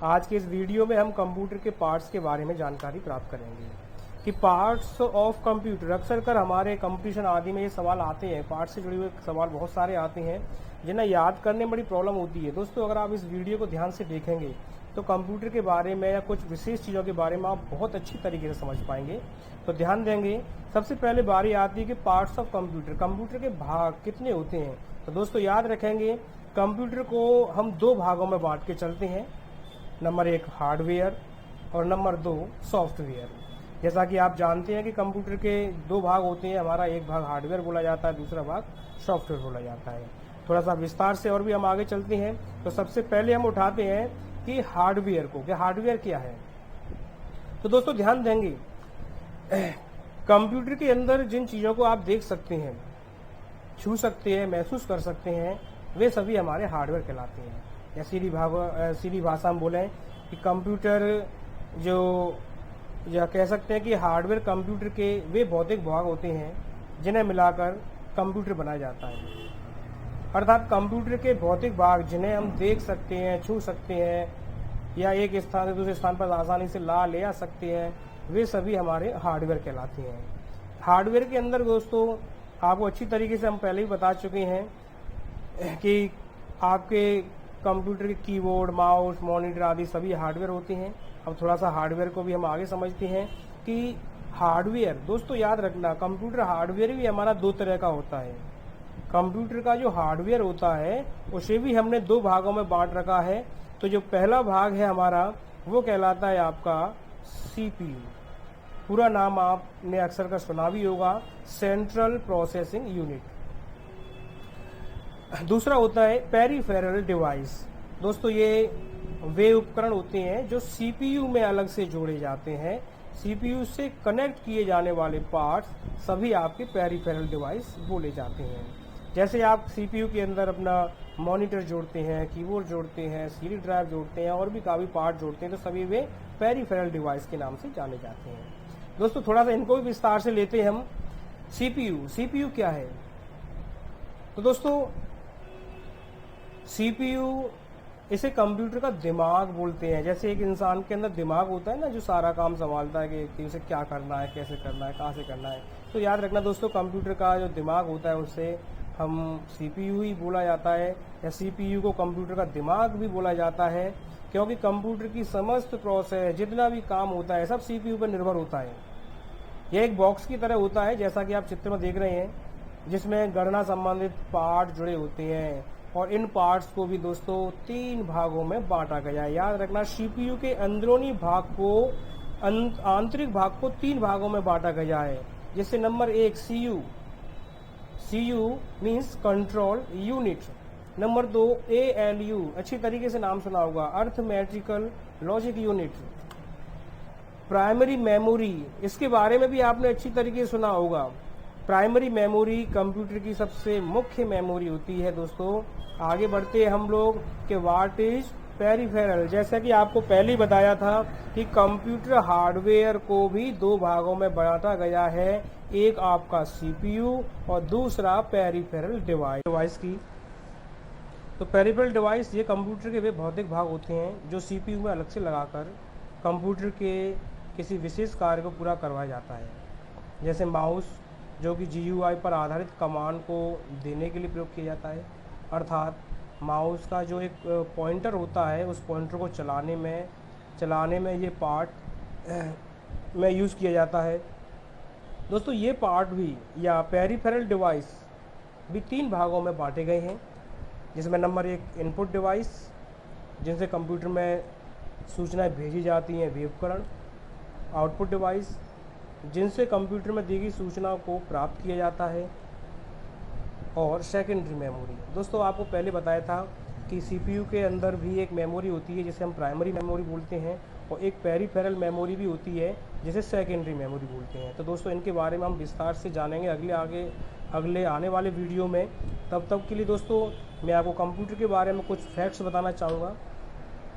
आज के इस वीडियो में हम कंप्यूटर के पार्ट्स के बारे में जानकारी प्राप्त करेंगे कि पार्ट्स ऑफ कंप्यूटर। अक्सर कर हमारे कंपटीशन आदि में ये सवाल आते हैं, पार्ट्स से जुड़े हुए सवाल बहुत सारे आते हैं जिन्हें याद करने में बड़ी प्रॉब्लम होती है। दोस्तों, अगर आप इस वीडियो को ध्यान से देखेंगे तो कंप्यूटर के बारे में या कुछ विशेष चीज़ों के बारे में आप बहुत अच्छी तरीके से समझ पाएंगे। तो ध्यान देंगे। सबसे पहले बारी आती है कि पार्ट्स ऑफ कंप्यूटर, कंप्यूटर के भाग कितने होते हैं। तो दोस्तों याद रखेंगे, कंप्यूटर को हम दो भागों में बांट के चलते हैं। नंबर 1 हार्डवेयर और नंबर 2 सॉफ्टवेयर। जैसा कि आप जानते हैं कि कंप्यूटर के दो भाग होते हैं, हमारा एक भाग हार्डवेयर बोला जाता है, दूसरा भाग सॉफ्टवेयर बोला जाता है। थोड़ा सा विस्तार से और भी हम आगे चलते हैं। तो सबसे पहले हम उठाते हैं कि हार्डवेयर को, कि हार्डवेयर क्या है। तो दोस्तों ध्यान देंगे, कंप्यूटर के अंदर जिन चीज़ों को आप देख सकते हैं, छू सकते हैं, महसूस कर सकते हैं, वे सभी हमारे हार्डवेयर कहलाते हैं। या सीधी भाषा में बोलें कि कंप्यूटर या कह सकते हैं कि हार्डवेयर कंप्यूटर के वे भौतिक भाग होते हैं जिन्हें मिलाकर कंप्यूटर बनाया जाता है। अर्थात कंप्यूटर के भौतिक भाग जिन्हें हम देख सकते हैं, छू सकते हैं या एक स्थान से दूसरे स्थान पर आसानी से ले आ सकते हैं, वे सभी हमारे हार्डवेयर कहलाते हैं। हार्डवेयर के अंदर दोस्तों आपको अच्छी तरीके से हम पहले ही बता चुके हैं कि आपके कंप्यूटर के कीबोर्ड, माउस, मॉनिटर आदि सभी हार्डवेयर होते हैं। अब थोड़ा सा हार्डवेयर को भी हम आगे समझते हैं कि हार्डवेयर, दोस्तों याद रखना, कंप्यूटर हार्डवेयर भी हमारा दो तरह का होता है। कंप्यूटर का जो हार्डवेयर होता है उसे भी हमने दो भागों में बांट रखा है। तो जो पहला भाग है हमारा, वो कहलाता है आपका सीपीयू। पूरा नाम आपने अक्सर का सुना भी होगा, सेंट्रल प्रोसेसिंग यूनिट। दूसरा होता है पेरिफेरल डिवाइस। दोस्तों ये वे उपकरण होते हैं जो सीपीयू में अलग से जोड़े जाते हैं। सीपीयू से कनेक्ट किए जाने वाले पार्ट्स सभी आपके पेरिफेरल डिवाइस बोले जाते हैं। जैसे आप सीपीयू के अंदर अपना मॉनिटर जोड़ते हैं, कीबोर्ड जोड़ते हैं, सीडी ड्राइव जोड़ते हैं और भी काफ़ी पार्ट जोड़ते हैं, तो सभी वे पेरिफेरल डिवाइस के नाम से जाने जाते हैं। दोस्तों थोड़ा सा इनको भी विस्तार से लेते हैं हम। सीपीयू क्या है? तो दोस्तों सीपीयू, इसे कंप्यूटर का दिमाग बोलते हैं। जैसे एक इंसान के अंदर दिमाग होता है ना, जो सारा काम संभालता है कि उसे क्या करना है, कैसे करना है, कहाँ से करना है। तो याद रखना दोस्तों, कंप्यूटर का जो दिमाग होता है उसे हम सीपीयू ही बोला जाता है, या सीपीयू को कंप्यूटर का दिमाग भी बोला जाता है, क्योंकि कंप्यूटर की समस्त प्रोसेस, जितना भी काम होता है, सब सीपीयू पर निर्भर होता है। यह एक बॉक्स की तरह होता है, जैसा कि आप चित्र में देख रहे हैं, जिसमें गणना संबंधित पार्ट जुड़े होते हैं। और इन पार्ट्स को भी दोस्तों 3 भागों में बांटा गया है। याद रखना, सीपीयू के अंदरूनी भाग को, आंतरिक भाग को 3 भागों में बांटा गया है। जैसे number 1 CU means control unit. Number 2 ALU, अच्छी तरीके से नाम सुना होगा, arithmetical logic unit. Primary memory, इसके बारे में भी आपने अच्छी तरीके से सुना होगा। प्राइमरी मेमोरी कंप्यूटर की सबसे मुख्य मेमोरी होती है। दोस्तों आगे बढ़ते हैं हम लोग कि व्हाट इज पेरिफेरल। जैसा कि आपको पहले ही बताया था कि कंप्यूटर हार्डवेयर को भी 2 भागों में बांटा गया है, एक आपका सीपीयू और दूसरा पेरिफेरल डिवाइस की। तो पेरिफेरल डिवाइस ये कंप्यूटर के वे भौतिक भाग होते हैं जो सीपीयू में अलग से लगाकर कंप्यूटर के किसी विशेष कार्य को पूरा करवाया जाता है। जैसे माउस, जो कि GUI पर आधारित कमांड को देने के लिए प्रयोग किया जाता है। अर्थात माउस का जो एक पॉइंटर होता है, उस पॉइंटर को चलाने में ये पार्ट में यूज़ किया जाता है। दोस्तों ये पार्ट भी, या पेरिफेरल डिवाइस भी 3 भागों में बांटे गए हैं, जिसमें नंबर 1 इनपुट डिवाइस, जिनसे कंप्यूटर में सूचनाएं भेजी जाती हैं, वे उपकरण। आउटपुट डिवाइस, जिनसे कंप्यूटर में दी गई सूचना को प्राप्त किया जाता है। और सेकेंडरी मेमोरी। दोस्तों आपको पहले बताया था कि सीपीयू के अंदर भी एक मेमोरी होती है जिसे हम प्राइमरी मेमोरी बोलते हैं, और एक पेरिफेरल मेमोरी भी होती है जिसे सेकेंडरी मेमोरी बोलते हैं। तो दोस्तों इनके बारे में हम विस्तार से जानेंगे अगले आने वाले वीडियो में। तब तक के लिए दोस्तों मैं आपको कंप्यूटर के बारे में कुछ फैक्ट्स बताना चाहूँगा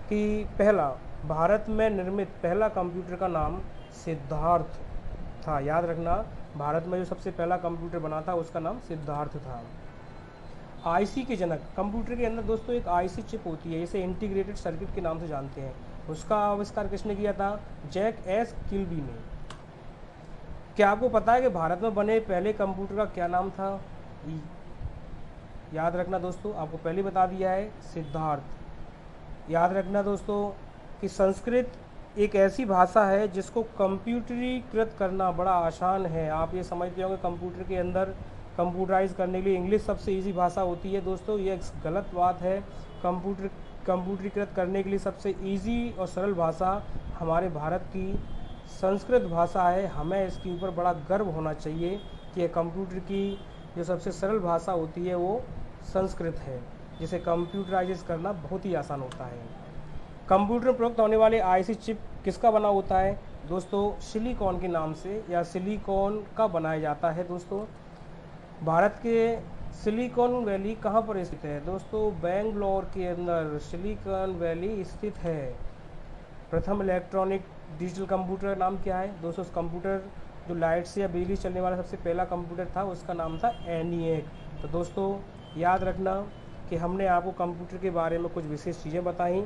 कि पहला, भारत में निर्मित पहला कंप्यूटर का नाम सिद्धार्थ था। याद रखना, भारत में जो सबसे पहला कंप्यूटर बना था उसका नाम सिद्धार्थ था। आईसी के जनक, कंप्यूटर के अंदर दोस्तों एक आईसी चिप होती है, इसे इंटीग्रेटेड सर्किट के नाम से जानते हैं। उसका आविष्कार किसने किया था? जैक एस किल्बी ने। क्या आपको पता है कि भारत में बने पहले कंप्यूटर का क्या नाम था? याद रखना दोस्तों, आपको पहले बता दिया है, सिद्धार्थ। याद रखना दोस्तों कि संस्कृत एक ऐसी भाषा है जिसको कंप्यूटरीकृत करना बड़ा आसान है। आप ये समझते होंगे कंप्यूटर के अंदर कंप्यूटराइज करने के लिए इंग्लिश सबसे इजी भाषा होती है। दोस्तों ये गलत बात है। कंप्यूटरीकृत करने के लिए सबसे इजी और सरल भाषा हमारे भारत की संस्कृत भाषा है। हमें इसके ऊपर बड़ा गर्व होना चाहिए कि कंप्यूटर की जो सबसे सरल भाषा होती है वो संस्कृत है, जिसे कंप्यूटराइज करना बहुत ही आसान होता है। कंप्यूटर में प्रयुक्त होने वाले आईसी चिप किसका बना होता है? दोस्तों सिलिकॉन के नाम से या सिलिकॉन का बनाया जाता है। दोस्तों भारत के सिलिकॉन वैली कहाँ पर स्थित है? दोस्तों बेंगलोर के अंदर सिलिकॉन वैली स्थित है। प्रथम इलेक्ट्रॉनिक डिजिटल कंप्यूटर का नाम क्या है? दोस्तों उस कंप्यूटर जो लाइट से या बिजली चलने वाला सबसे पहला कंप्यूटर था उसका नाम था एनिएक। तो दोस्तों याद रखना कि हमने आपको कंप्यूटर के बारे में कुछ विशेष चीज़ें बताई।